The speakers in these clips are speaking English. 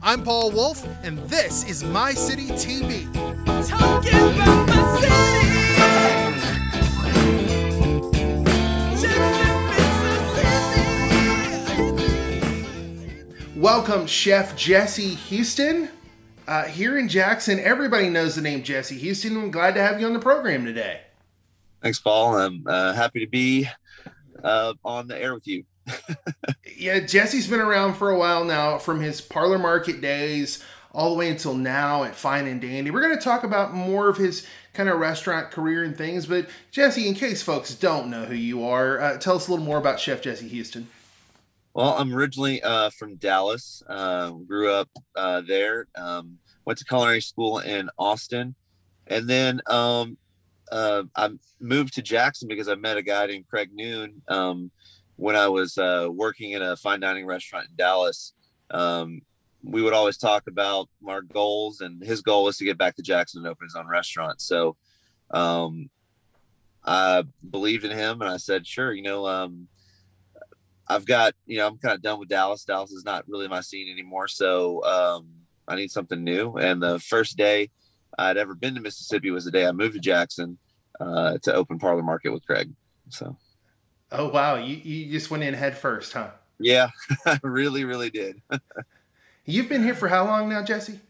I'm Paul Wolf, and this is My City TV. Talking about my city. Jackson, Mississippi. Welcome, Chef Jesse Houston. Here in Jackson, everybody knows the name Jesse Houston. I'm glad to have you on the program today. Thanks, Paul. I'm happy to be on the air with you. Yeah, Jesse's been around for a while now, from his Parlor Market days all the way until now at Fine and Dandy. We're going to talk about more of his kind of restaurant career and things. But Jesse, in case folks don't know who you are, tell us a little more about Chef Jesse Houston. Well, I'm originally from Dallas. Grew up there. Went to culinary school in Austin, and then I moved to Jackson because I met a guy named Craig Noon when I was working in a fine dining restaurant in Dallas. We would always talk about our goals, and his goal was to get back to Jackson and open his own restaurant. So I believed in him, and I said, sure, I've got, I'm kind of done with Dallas. Dallas is not really my scene anymore. So I need something new. And the first day I'd ever been to Mississippi was the day I moved to Jackson to open Parlor Market with Craig. So. Oh, wow. You just went in head first, huh? Yeah, I really, really did. You've been here for how long now, Jesse?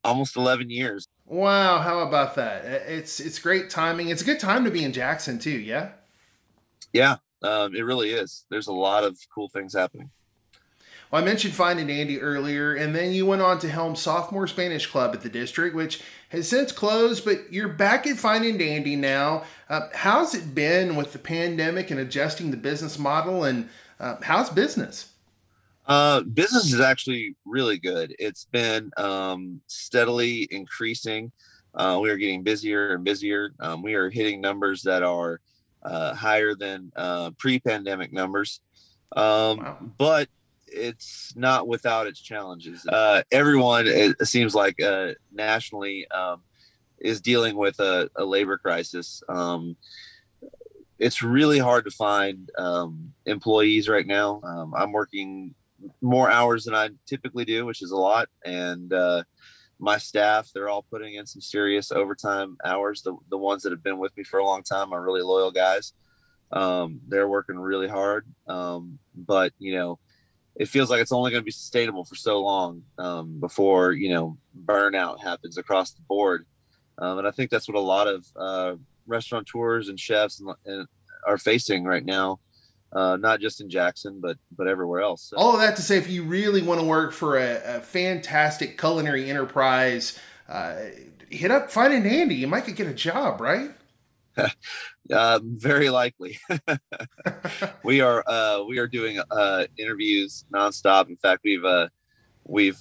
Almost 11 years. Wow. How about that? It's great timing. It's a good time to be in Jackson too. Yeah. Yeah, it really is. There's a lot of cool things happening. Well, I mentioned Fine and Dandy earlier, and then you went on to helm Sophomore Spanish Club at the district, which has since closed, but you're back at Fine and Dandy now. How's it been with the pandemic and adjusting the business model, and how's business? Business is actually really good. It's been steadily increasing. We are getting busier and busier. We are hitting numbers that are higher than pre-pandemic numbers. Wow. But it's not without its challenges. Everyone, it seems like nationally, is dealing with a labor crisis. It's really hard to find employees right now. I'm working more hours than I typically do, which is a lot. And my staff, they're all putting in some serious overtime hours. The ones that have been with me for a long time are really loyal guys. They're working really hard. But, it feels like it's only going to be sustainable for so long before, burnout happens across the board. And I think that's what a lot of restaurateurs and chefs are facing right now, not just in Jackson, but everywhere else. So. All of that to say, if you really want to work for a fantastic culinary enterprise, hit up Fine and Dandy. You might could get a job, right? Very likely. We are doing interviews nonstop. In fact, we've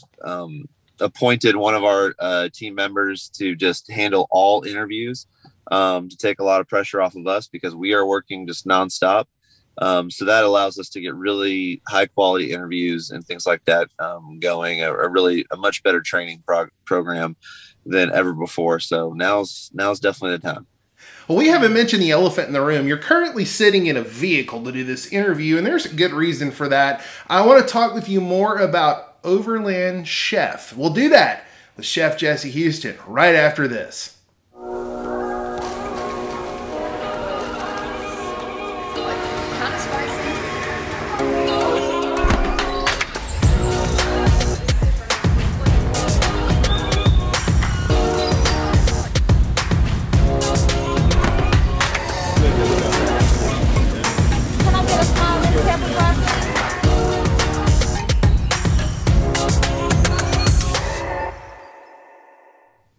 appointed one of our team members to just handle all interviews, to take a lot of pressure off of us because we are working just nonstop. So that allows us to get really high quality interviews and things like that going. A much better training program than ever before. So now's definitely the time. Well, we haven't mentioned the elephant in the room. You're currently sitting in a vehicle to do this interview, and there's a good reason for that. I want to talk with you more about Overland Chef. We'll do that with Chef Jesse Houston right after this.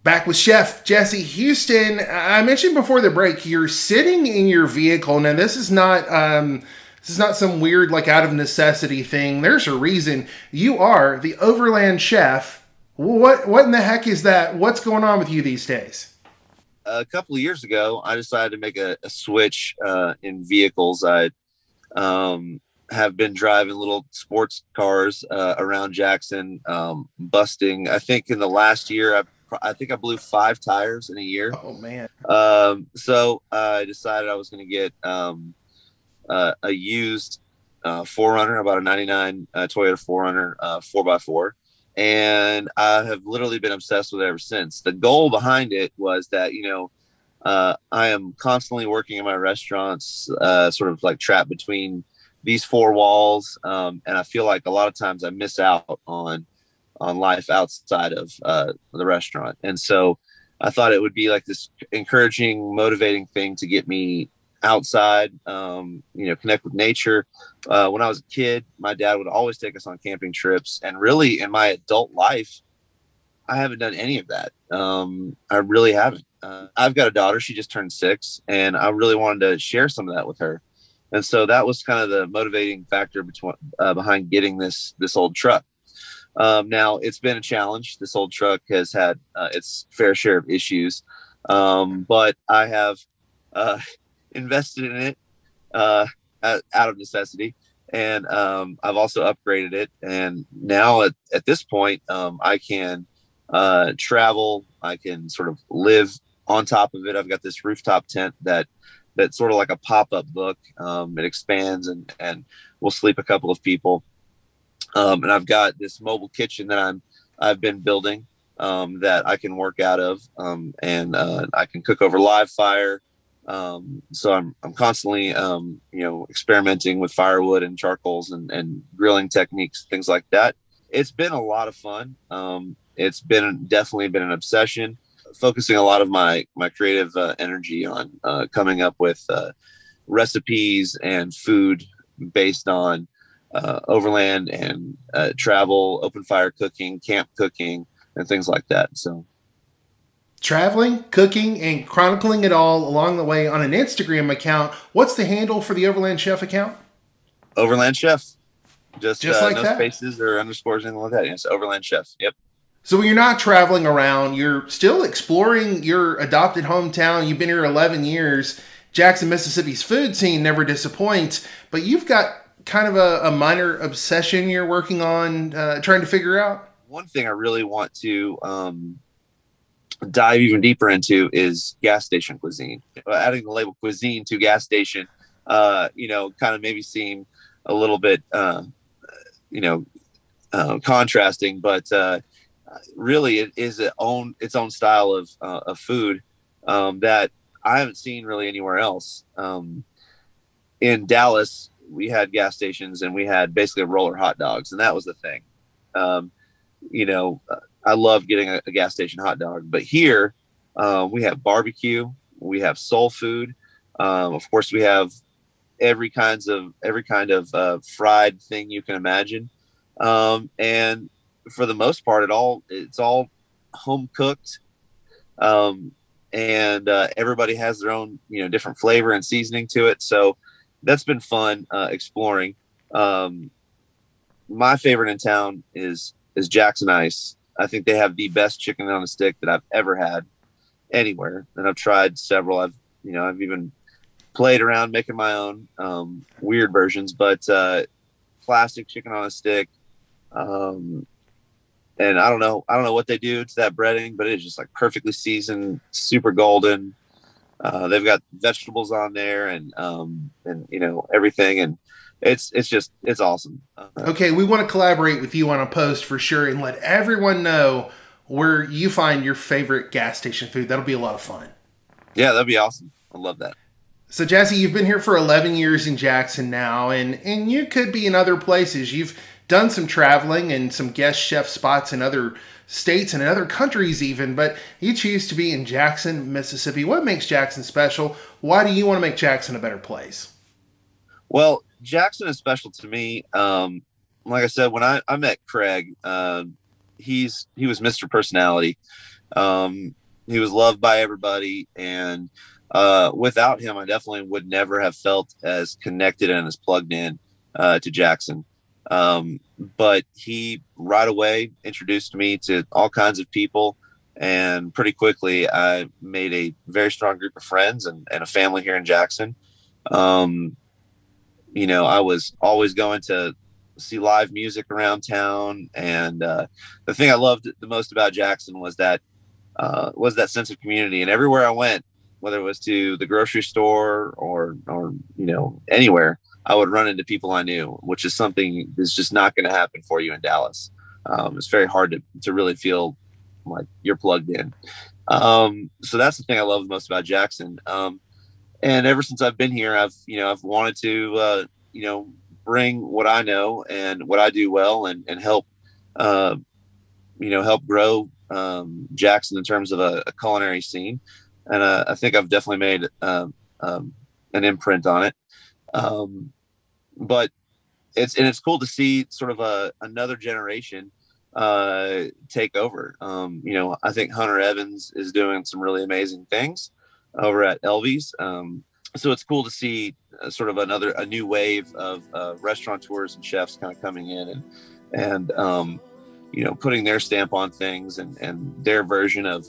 Back with Chef Jesse Houston. I mentioned before the break, you're sitting in your vehicle. Now, this is not some weird, like, out of necessity thing. There's a reason. You are the Overland Chef. What in the heck is that? What's going on with you these days? A couple of years ago, I decided to make a switch in vehicles. I have been driving little sports cars around Jackson, busting. I think in the last year, I think I blew 5 tires in a year. Oh, man. So I decided I was going to get a used Forerunner, about a 99 Toyota Forerunner 4x4. And I have literally been obsessed with it ever since. The goal behind it was that, I am constantly working in my restaurants, sort of like trapped between these four walls. And I feel like a lot of times I miss out on life outside of the restaurant. And so I thought it would be like this encouraging, motivating thing to get me outside, connect with nature. When I was a kid, my dad would always take us on camping trips. And really in my adult life, I haven't done any of that. I really haven't. I've got a daughter. She just turned 6, and I really wanted to share some of that with her. And so that was kind of the motivating factor behind getting this old truck. Now it's been a challenge. This old truck has had its fair share of issues, but I have invested in it out of necessity, and I've also upgraded it. And now at this point, I can travel. I can sort of live on top of it. I've got this rooftop tent that's sort of like a pop-up book. It expands and we'll sleep a couple of people. And I've got this mobile kitchen that I've been building that I can work out of, and I can cook over live fire. So I'm constantly experimenting with firewood and charcoals and grilling techniques, things like that. It's been a lot of fun. It's definitely been an obsession, focusing a lot of my creative energy on coming up with recipes and food based on overland and travel, open fire cooking, camp cooking, and things like that. So Traveling, cooking, and chronicling it all along the way on an Instagram account. What's the handle for the Overland Chef account? Overland Chef. Just like no that? Spaces or underscores, anything like that. It's Overland Chef. Yep. So when you're not traveling around, you're still exploring your adopted hometown. You've been here 11 years. Jackson, Mississippi's food scene never disappoints, but you've got kind of a minor obsession you're working on, trying to figure out. One thing I really want to dive even deeper into is gas station cuisine. Adding the label cuisine to gas station, kind of maybe seem a little bit, contrasting, but really it is its own style of food that I haven't seen really anywhere else. In Dallas, we had gas stations and we had basically roller hot dogs, and that was the thing. I love getting a gas station hot dog, but here we have barbecue, we have soul food. Of course, we have every kind of fried thing you can imagine. And for the most part, it's all home cooked. And everybody has their own, different flavor and seasoning to it. So that's been fun, exploring. My favorite in town is Jackson Ice. I think they have the best chicken on a stick that I've ever had anywhere. And I've tried several. I've even played around making my own, weird versions, but, classic chicken on a stick. And I don't know what they do to that breading, but it's just like perfectly seasoned, super golden. They've got vegetables on there and everything. And it's awesome. Okay, we want to collaborate with you on a post for sure and let everyone know where you find your favorite gas station food. That'll be a lot of fun. Yeah, that'd be awesome. I love that. So, Jesse, you've been here for 11 years in Jackson now, and you could be in other places. You've done some traveling and some guest chef spots in other states and in other countries even, but you choose to be in Jackson, Mississippi. What makes Jackson special? Why do you want to make Jackson a better place? Well, Jackson is special to me. Like I said, when I met Craig, he was Mr. Personality. He was loved by everybody. And without him, I definitely would never have felt as connected and as plugged in to Jackson. But he right away introduced me to all kinds of people. And pretty quickly, I made a very strong group of friends and a family here in Jackson. I was always going to see live music around town. And the thing I loved the most about Jackson was that sense of community. And everywhere I went, whether it was to the grocery store or anywhere, I would run into people I knew, which is something that's just not going to happen for you in Dallas. It's very hard to really feel like you're plugged in. So that's the thing I love the most about Jackson. And ever since I've been here, I've wanted to, bring what I know and what I do well and help, help grow, Jackson in terms of a culinary scene. And, I think I've definitely made, an imprint on it. But it's cool to see sort of another generation, take over. I think Hunter Evans is doing some really amazing things over at Elvy's. So it's cool to see sort of a new wave of restaurateurs and chefs kind of coming in and putting their stamp on things and their version of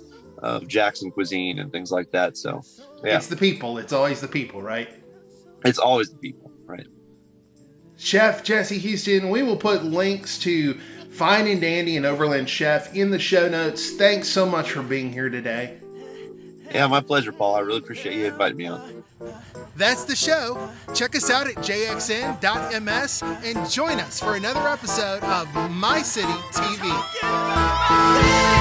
Jackson cuisine and things like that. So yeah, it's the people. It's always the people, right? It's always the people, right? Chef Jesse Houston, we will put links to Fine and Dandy and Overland Chef in the show notes. Thanks so much for being here today. Yeah, my pleasure, Paul. I really appreciate you inviting me on. That's the show. Check us out at JXN.MS and join us for another episode of My City TV. Talking about my city.